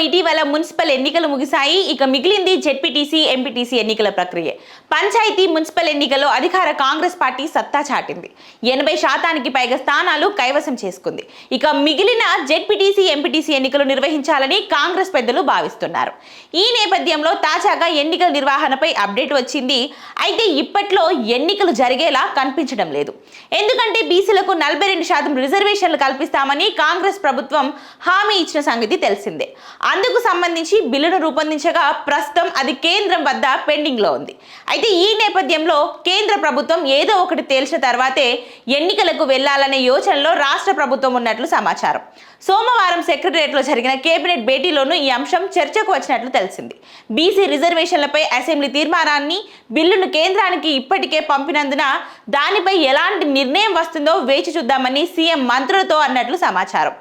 ఇటీవల మున్సిపల్ ఎన్నికలు ముగిశాయి. ఇక మిగిలింది జెడ్పీటీసీ, ఎంపీటీసీ ఎన్నికల ప్రక్రియ. పంచాయతీ మున్సిపల్ ఎన్నికల్లో అధికార కాంగ్రెస్ పార్టీ సత్తా చాటింది. 80% పైగా స్థానాలు కైవసం చేసుకుంది. ఇక మిగిలిన జెడ్పీటీసీ, ఎంపీటీసీ ఎన్నికలు నిర్వహించాలని కాంగ్రెస్ పెద్దలు భావిస్తున్నారు. ఈ నేపథ్యంలో తాజాగా ఎన్నికల నిర్వహణపై అప్డేట్ వచ్చింది. అయితే ఇప్పట్లో ఎన్నికలు జరిగేలా కనిపించడం లేదు. ఎందుకంటే బీసీలకు 42% రిజర్వేషన్లు కల్పిస్తామని కాంగ్రెస్ ప్రభుత్వం హామీ ఇచ్చిన సంగతి తెలిసిందే. అందుకు సంబంధించి బిల్లును రూపొందించగా ప్రస్తుతం అది కేంద్రం వద్ద పెండింగ్ లో ఉంది. అయితే ఈ నేపథ్యంలో కేంద్ర ప్రభుత్వం ఏదో ఒకటి తేల్చిన తర్వాతే ఎన్నికలకు వెళ్లాలనే యోచనలో రాష్ట్ర ప్రభుత్వం ఉన్నట్లు సమాచారం. సోమవారం సెక్రటరియట్లో జరిగిన కేబినెట్ భేటీలోనూ ఈ అంశం చర్చకు వచ్చినట్లు తెలిసింది. బీసీ రిజర్వేషన్లపై అసెంబ్లీ తీర్మానాన్ని, బిల్లును కేంద్రానికి ఇప్పటికే పంపినందున దానిపై ఎలాంటి నిర్ణయం వస్తుందో వేచి చూద్దామని సీఎం మంత్రులతో అన్నట్లు సమాచారం.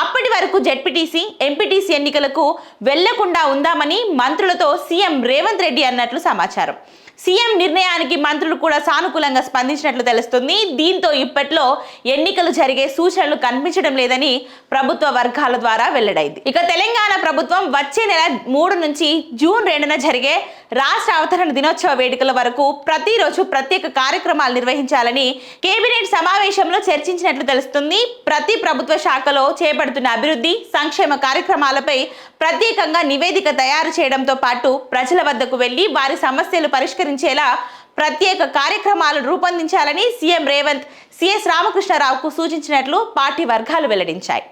అప్పటి వరకు జెడ్పీటీసీ, ఎంపీటీసీ ఎన్నికలకు వెళ్లకుండా ఉందామని మంత్రులతో సీఎం రేవంత్ రెడ్డి అన్నట్లు సమాచారం. సీఎం నిర్ణయానికి మంత్రులు కూడా సానుకూలంగా స్పందించినట్లు తెలుస్తుంది. దీంతో ఇప్పట్లో ఎన్నికలు జరిగే సూచనలు కనిపించడం లేదని ప్రభుత్వ వర్గాల ద్వారా వెల్లడైంది. ఇక తెలంగాణ ప్రభుత్వం వచ్చే నెల 3 నుంచి జూన్ 2న జరిగే రాష్ట్ర అవతరణ దినోత్సవ వేడుకల వరకు ప్రతిరోజు ప్రత్యేక కార్యక్రమాలు నిర్వహించాలని కేబినెట్ సమావేశంలో చర్చించినట్లు తెలుస్తుంది. ప్రతి ప్రభుత్వ శాఖలో చేపడుతున్న అభివృద్ధి, సంక్షేమ కార్యక్రమాలపై ప్రత్యేకంగా నివేదిక తయారు చేయడంతో పాటు ప్రజల వద్దకు వెళ్లి వారి సమస్యలు పరిష్కరించేలా ప్రత్యేక కార్యక్రమాలు రూపొందించాలని సీఎం రేవంత్ సిఎస్ రామకృష్ణారావుకు సూచించినట్లు పార్టీ వర్గాలు వెల్లడించాయి.